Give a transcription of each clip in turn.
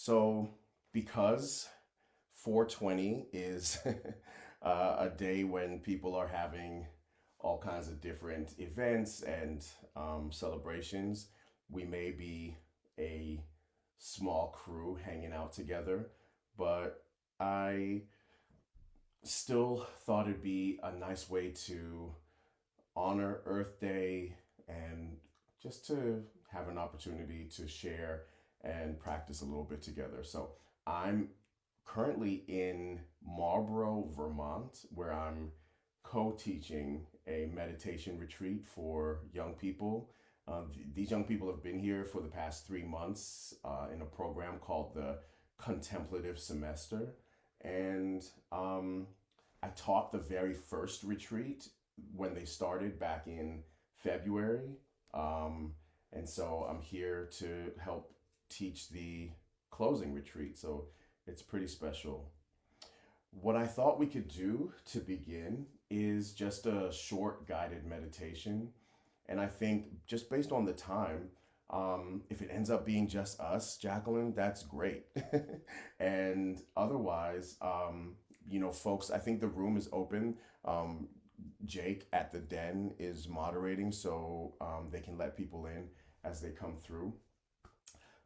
So, because 420 is a day when people are having all kinds of different events and celebrations, we may be a small crew hanging out together, but I still thought it'd be a nice way to honor Earth Day and just to have an opportunity to share and practice a little bit together. So I'm currently in Marlborough, Vermont, where I'm co teaching a meditation retreat for young people. These young people have been here for the past 3 months in a program called the Contemplative Semester. And I taught the very first retreat when they started back in February. Um, and so I'm here to help teach the closing retreat. So it's pretty special. What I thought we could do to begin is just a short guided meditation. And I think just based on the time, if it ends up being just us, Jacqueline, that's great. And otherwise, folks, I think the room is open. Um, Jake at the Den is moderating, so they can let people in as they come through.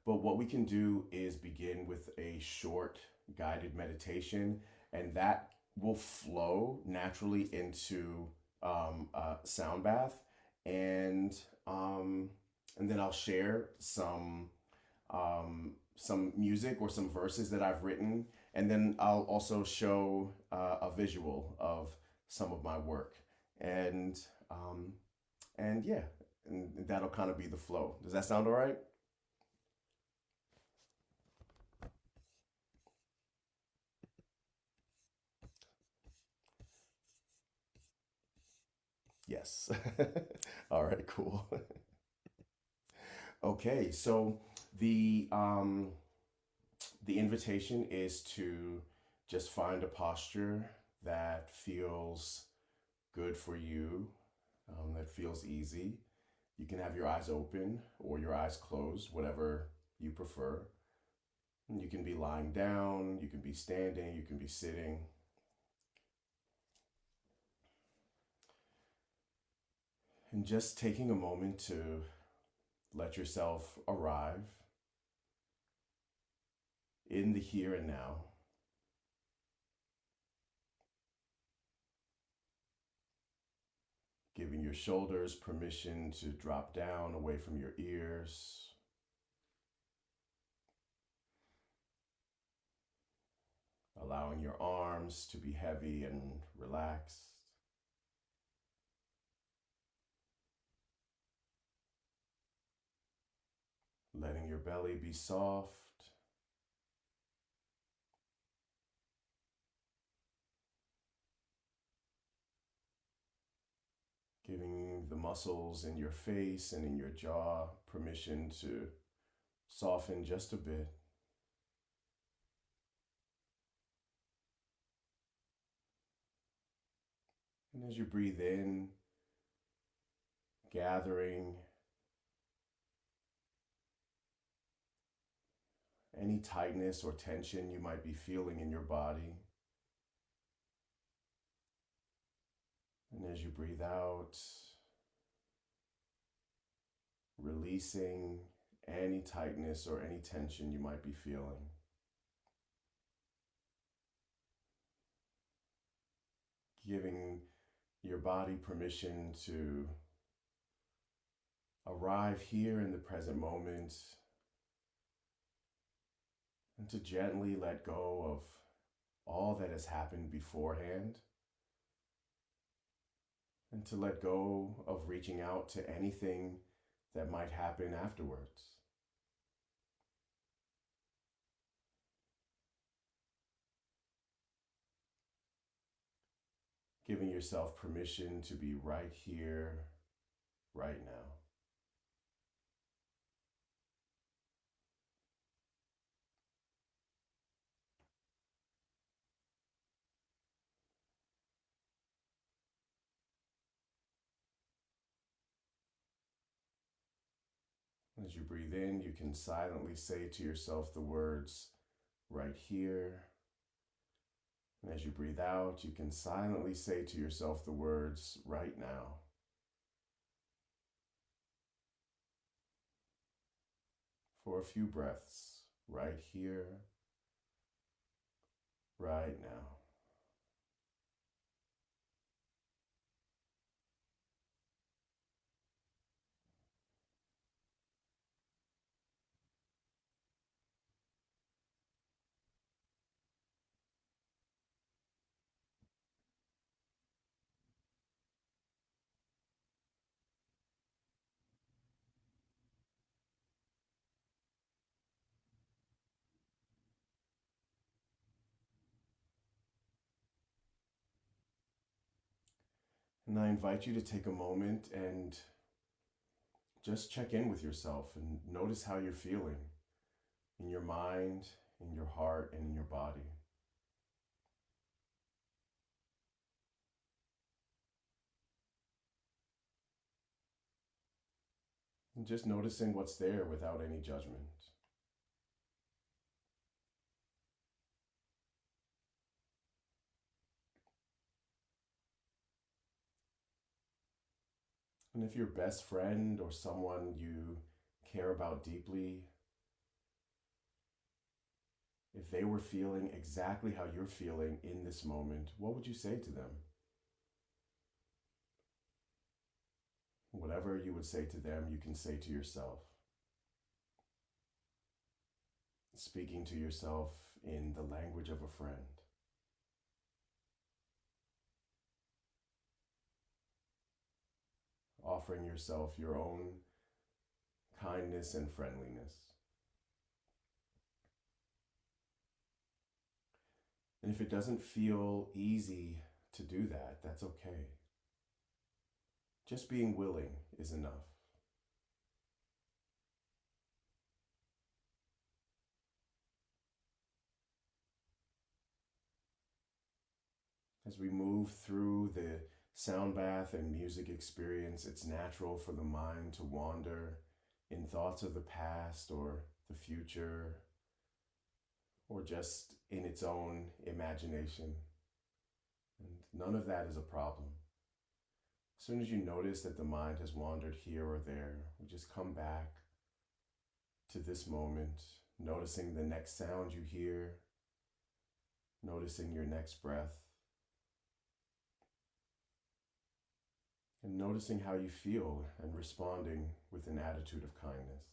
But what we can do is begin with a short guided meditation, and that will flow naturally into sound bath, and um, and then I'll share some music or some verses that I've written, and then I'll also show a visual of some of my work, and um, and yeah, and that'll kind of be the flow. Does that sound all right? Yes. All right, cool. Okay, so the um the invitation is to just find a posture that feels good for you, that feels easy. You can have your eyes open or your eyes closed, whatever you prefer. You can be lying down, you can be standing, you can be sitting, and just taking a moment to let yourself arrive in the here and now, giving your shoulders permission to drop down away from your ears, allowing your arms to be heavy and relaxed, letting your belly be soft, giving the muscles in your face and in your jaw permission to soften just a bit. And as you breathe in, gathering any tightness or tension you might be feeling in your body. And as you breathe out, releasing any tightness or any tension you might be feeling. Giving your body permission to arrive here in the present moment and to gently let go of all that has happened beforehand and to let go of reaching out to anything that might happen afterwards. Giving yourself permission to be right here, right now. As you breathe in, you can silently say to yourself the words, right here. And as you breathe out, you can silently say to yourself the words, right now. For a few breaths, right here, right now. And I invite you to take a moment and just check in with yourself and notice how you're feeling in your mind, in your heart, and in your body. And just noticing what's there without any judgment. And if your best friend or someone you care about deeply, if they were feeling exactly how you're feeling in this moment, what would you say to them? Whatever you would say to them, you can say to yourself. Speaking to yourself in the language of a friend. Offering yourself your own kindness and friendliness. And if it doesn't feel easy to do that, that's okay. Just being willing is enough. As we move through the sound bath and music experience, it's natural for the mind to wander in thoughts of the past or the future, or just in its own imagination. And none of that is a problem. As soon as you notice that the mind has wandered here or there, we just come back to this moment, noticing the next sound you hear, noticing your next breath, and noticing how you feel and responding with an attitude of kindness.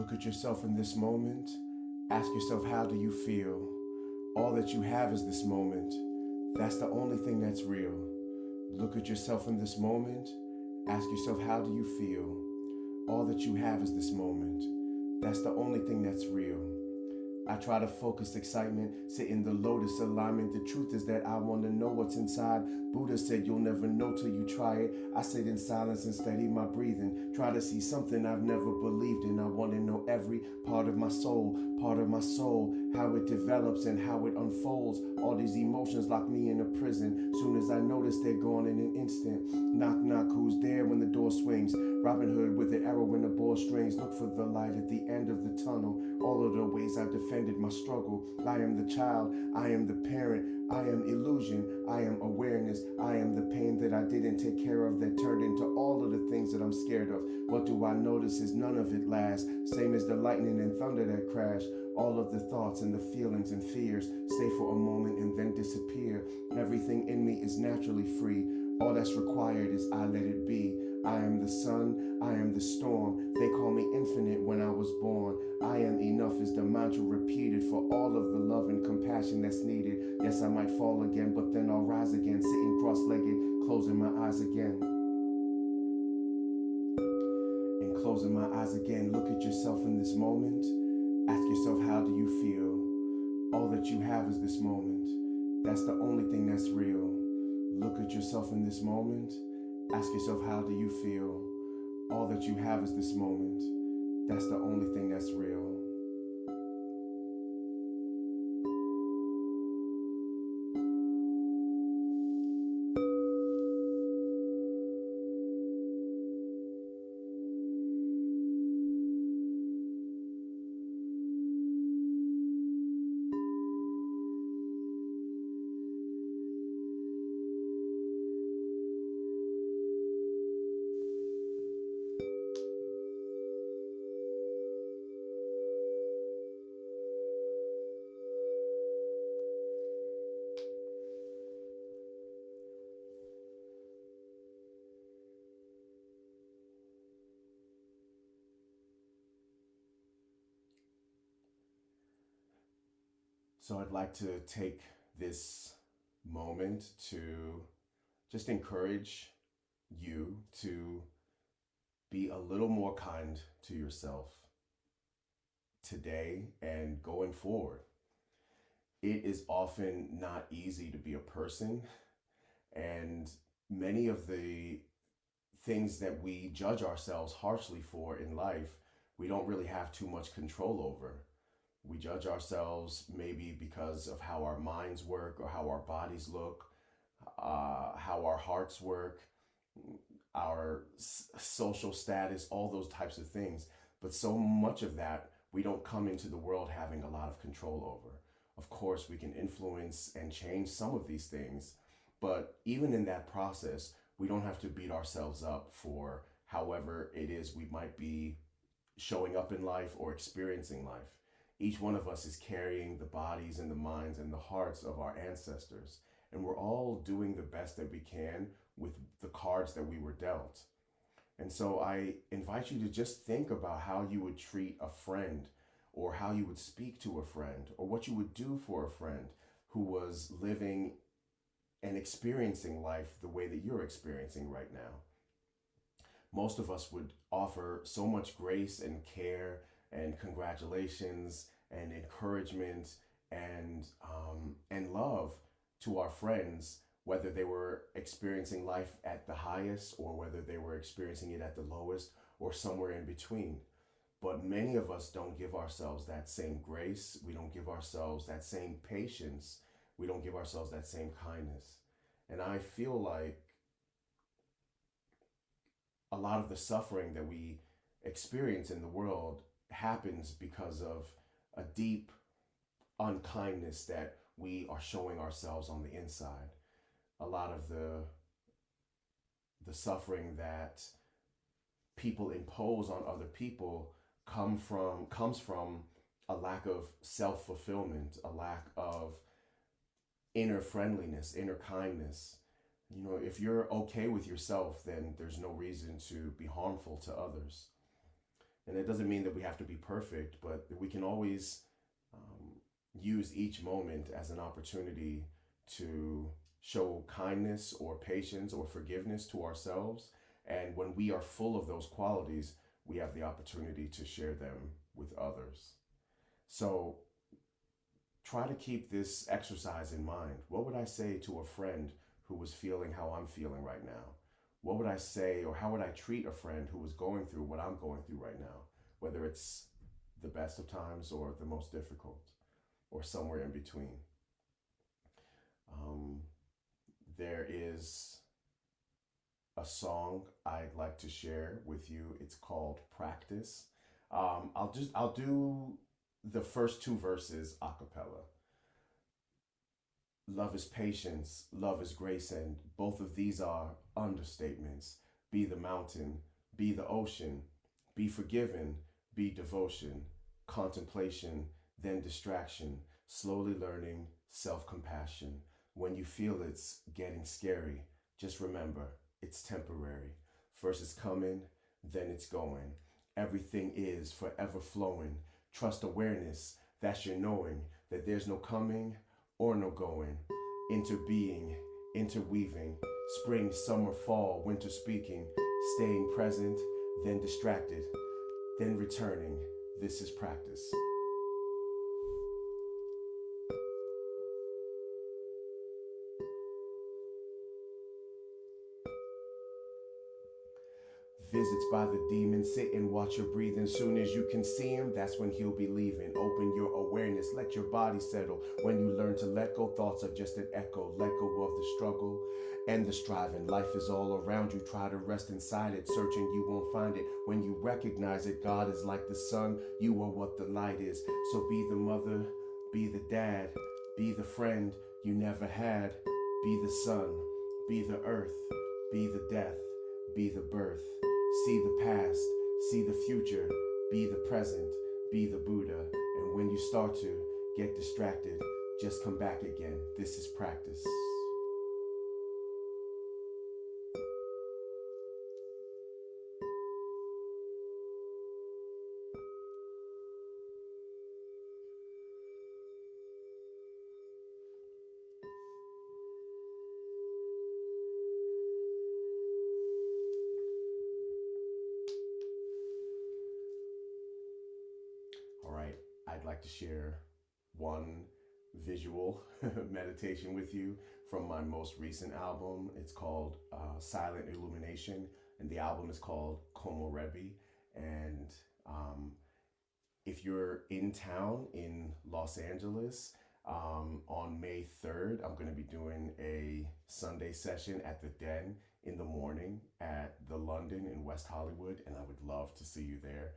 Look at yourself in this moment. Ask yourself, how do you feel? All that you have is this moment. That's the only thing that's real. Look at yourself in this moment. Ask yourself, how do you feel? All that you have is this moment. That's the only thing that's real. I try to focus excitement, sit in the lotus alignment. The truth is that I want to know what's inside. Buddha said you'll never know till you try it. I sit in silence and steady my breathing. Try to see something I've never believed in. I want to know every part of my soul, how it develops and how it unfolds. All these emotions lock me in a prison. Soon as I notice they're gone in an instant. Knock, knock, who's there when the door swings? Robin Hood with an arrow and the bowstrings. Look for the light at the end of the tunnel. All of the ways I've defended my struggle. I am the child, I am the parent, I am illusion, I am awareness, I am the pain that I didn't take care of that turned into all of the things that I'm scared of. What do I notice is none of it lasts. Same as the lightning and thunder that crash. All of the thoughts and the feelings and fears stay for a moment and then disappear. Everything in me is naturally free. All that's required is I let it be. I am the sun, I am the storm. They call me infinite when I was born. I am enough is the mantra repeated for all of the love and compassion that's needed. Yes, I might fall again, but then I'll rise again, sitting cross-legged, closing my eyes again. And closing my eyes again, look at yourself in this moment. Ask yourself, how do you feel? All that you have is this moment. That's the only thing that's real. Look at yourself in this moment. Ask yourself, how do you feel? All that you have is this moment. That's the only thing that's real. So I'd like to take this moment to just encourage you to be a little more kind to yourself today and going forward. It is often not easy to be a person, and many of the things that we judge ourselves harshly for in life, we don't really have too much control over. We judge ourselves maybe because of how our minds work or how our bodies look, how our hearts work, our social status, all those types of things. But so much of that, we don't come into the world having a lot of control over. Of course, we can influence and change some of these things, but even in that process, we don't have to beat ourselves up for however it is we might be showing up in life or experiencing life. Each one of us is carrying the bodies and the minds and the hearts of our ancestors, and we're all doing the best that we can with the cards that we were dealt. And so I invite you to just think about how you would treat a friend, or how you would speak to a friend, or what you would do for a friend who was living and experiencing life the way that you're experiencing right now. Most of us would offer so much grace and care and congratulations and encouragement and love to our friends, whether they were experiencing life at the highest or whether they were experiencing it at the lowest or somewhere in between. But many of us don't give ourselves that same grace. We don't give ourselves that same patience. We don't give ourselves that same kindness. And I feel like a lot of the suffering that we experience in the world happens because of a deep unkindness that we are showing ourselves on the inside. A lot of the suffering that people impose on other people comes from a lack of self-fulfillment, a lack of inner friendliness, inner kindness. You know, if you're okay with yourself, then there's no reason to be harmful to others. And it doesn't mean that we have to be perfect, but we can always use each moment as an opportunity to show kindness or patience or forgiveness to ourselves. And when we are full of those qualities, we have the opportunity to share them with others. So try to keep this exercise in mind. What would I say to a friend who was feeling how I'm feeling right now? What would I say, or how would I treat a friend who was going through what I'm going through right now? Whether it's the best of times or the most difficult, or somewhere in between. There is a song I'd like to share with you. It's called Practice. I'll do the first two verses a cappella. Love is patience, love is grace, and both of these are understatements. Be the mountain, be the ocean, be forgiven, be devotion, contemplation, then distraction, slowly learning, self-compassion. When you feel it's getting scary, just remember, it's temporary. First it's coming, then it's going. Everything is forever flowing. Trust awareness, that's your knowing that there's no coming or no going. Interbeing, interweaving, spring, summer, fall, winter speaking, staying present, then distracted, then returning. This is practice. Visits by the demon, sit and watch your breathing. Soon as you can see him, that's when he'll be leaving. Open your awareness, let your body settle. When you learn to let go, thoughts are just an echo. Let go of the struggle and the striving. Life is all around you, try to rest inside it. Searching, you won't find it. When you recognize it, God is like the sun, you are what the light is. So be the mother, be the dad, be the friend you never had. Be the sun, be the earth, be the death, be the birth. See the past, see the future, be the present, be the Buddha. And when you start to get distracted, just come back again. This is practice. All right, I'd like to share one visual meditation with you from my most recent album. It's called Silent Illumination, and the album is called Komorebi. And if you're in town in Los Angeles, on May 3rd, I'm going to be doing a Sunday session at the Den in the morning at the London in West Hollywood, and I would love to see you there.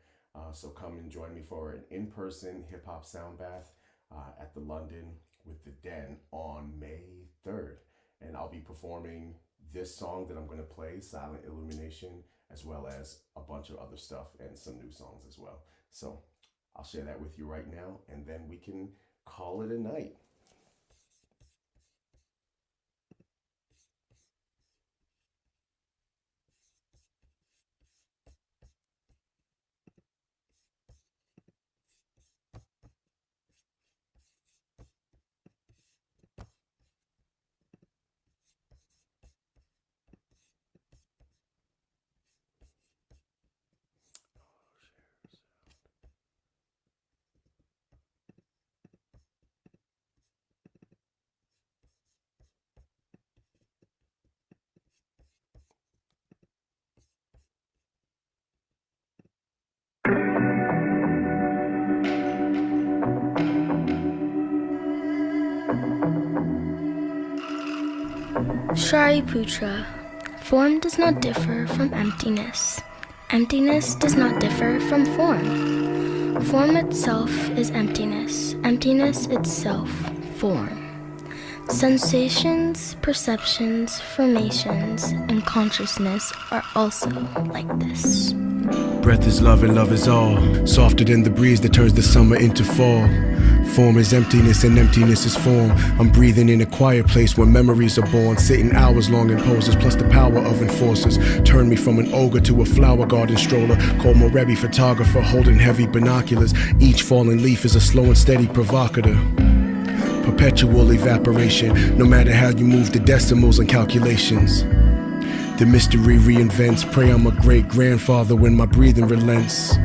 So come and join me for an in-person Hip-Hop Soundbath at the London with the Den on May 3rd. And I'll be performing this song that I'm going to play, Silent Illumination, as well as a bunch of other stuff and some new songs as well. So I'll share that with you right now, and then we can call it a night. Shariputra. Form does not differ from emptiness. Emptiness does not differ from form. Form itself is emptiness. Emptiness itself, form. Sensations, perceptions, formations, and consciousness are also like this. Breath is love and love is all. Softer than the breeze that turns the summer into fall. Form is emptiness and emptiness is form. I'm breathing in a quiet place where memories are born. Sitting hours long in poses, plus the power of enforcers. Turn me from an ogre to a flower garden stroller. Call Morebi photographer, holding heavy binoculars. Each falling leaf is a slow and steady provocateur. Perpetual evaporation, no matter how you move the decimals and calculations. The mystery reinvents, pray I'm a great-grandfather when my breathing relents.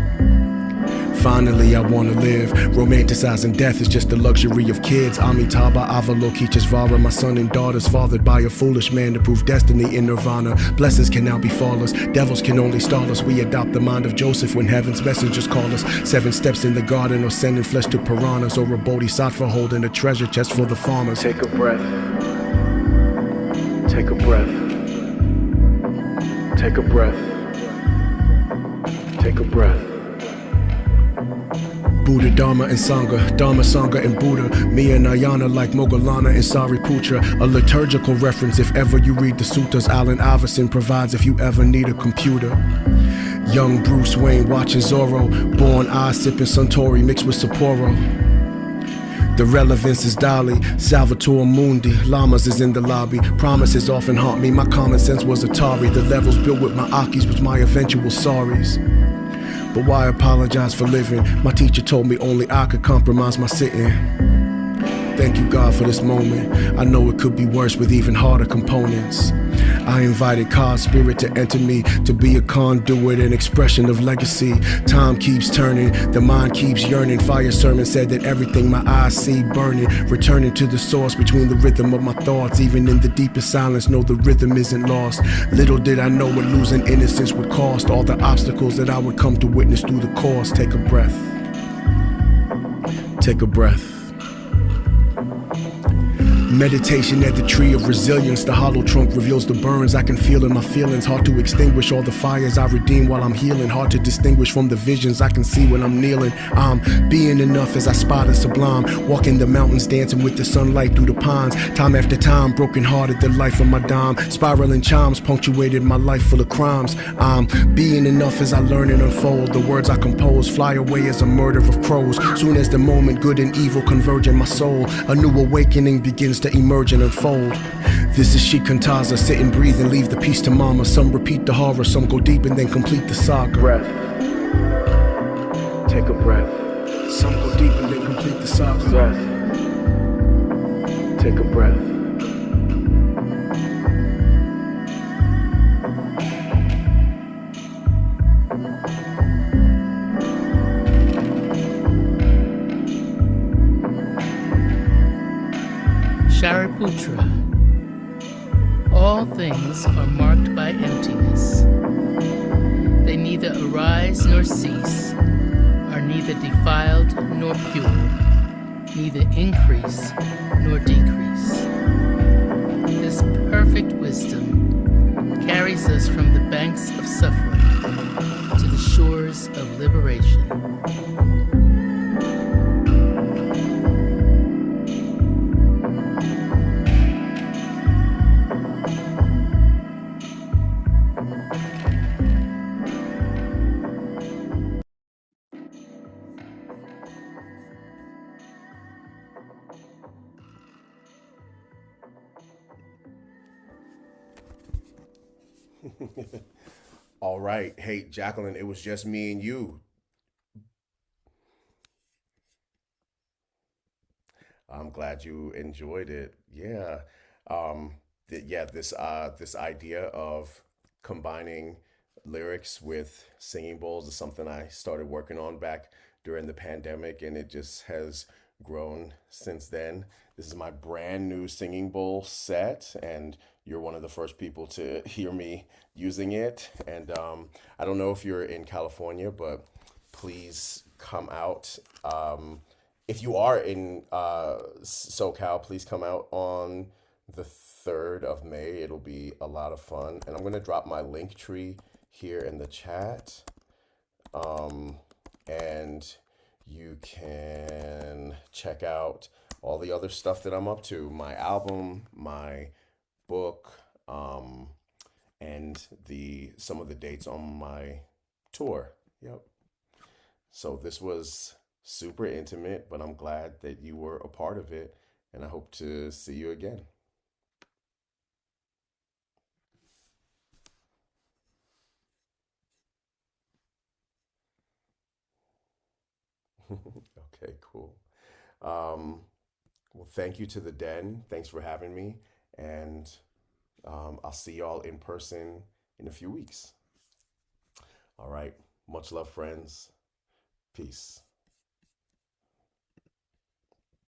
Finally, I wanna live. Romanticizing death is just the luxury of kids. Amitabha, Avalokiteshvara, my son and daughters, fathered by a foolish man to prove destiny in nirvana. Blessings can now be flawless, devils can only stall us. We adopt the mind of Joseph when heaven's messengers call us. 7 steps in the garden, or sending flesh to piranhas, or a bodhisattva holding a treasure chest for the farmers. Take a breath. Take a breath. Take a breath. Take a breath. Buddha, Dharma, and Sangha, Dharma, Sangha, and Buddha. Me and Ayana like Moggallana and Sariputra. A liturgical reference if ever you read the suttas. Allen Iverson provides if you ever need a computer. Young Bruce Wayne watching Zorro. Born eye sipping Suntory mixed with Sapporo. The relevance is Dali, Salvatore Mundi. Llamas is in the lobby. Promises often haunt me. My common sense was Atari. The levels built with my Akis was my eventual sorries. But why apologize for living? My teacher told me only I could compromise my sitting. Thank you, God, for this moment. I know it could be worse with even harder components. I invited God's spirit to enter me, to be a conduit, an expression of legacy. Time keeps turning, the mind keeps yearning. Fire sermon said that everything my eyes see burning. Returning to the source between the rhythm of my thoughts. Even in the deepest silence, know the rhythm isn't lost. Little did I know what losing innocence would cost. All the obstacles that I would come to witness through the course. Take a breath. Take a breath. Meditation at the tree of resilience. The hollow trunk reveals the burns I can feel in my feelings. Hard to extinguish all the fires I redeem while I'm healing. Hard to distinguish from the visions I can see when I'm kneeling. I'm being enough as I spot a sublime. Walking the mountains, dancing with the sunlight through the pines. Time after time, broken hearted, the life of my dime. Spiraling chimes punctuated my life full of crimes. I'm being enough as I learn and unfold. The words I compose fly away as a murder of crows. Soon as the moment good and evil converge in my soul, a new awakening begins to emerge and unfold. This is Shikantaza, sit and breathe and leave the peace to mama. Some repeat the horror, some go deep and then complete the saga. Breath. Take a breath. Some go deep and then complete the saga. Breath. Take a breath. Shariputra. All things are marked by emptiness. They neither arise nor cease, are neither defiled nor pure, neither increase nor decrease. This perfect wisdom carries us from the banks of suffering to the shores of liberation. All right. Hey, Jacqueline, it was just me and you. I'm glad you enjoyed it. Yeah. This idea of combining lyrics with singing bowls is something I started working on back during the pandemic, and it just has grown since then. This is my brand new singing bowl set, and you're one of the first people to hear me using it. And I don't know if you're in California, but please come out. If you are in SoCal, please come out on the 3rd of May. It'll be a lot of fun. And I'm going to drop my link tree here in the chat. And you can check out all the other stuff that I'm up to, my album, my book, and some of the dates on my tour. Yep. So this was super intimate, but I'm glad that you were a part of it, and I hope to see you again. Okay, cool. Um, well, thank you to the Den. Thanks for having me, and I'll see y'all in person in a few weeks. All right. Much love, friends. Peace.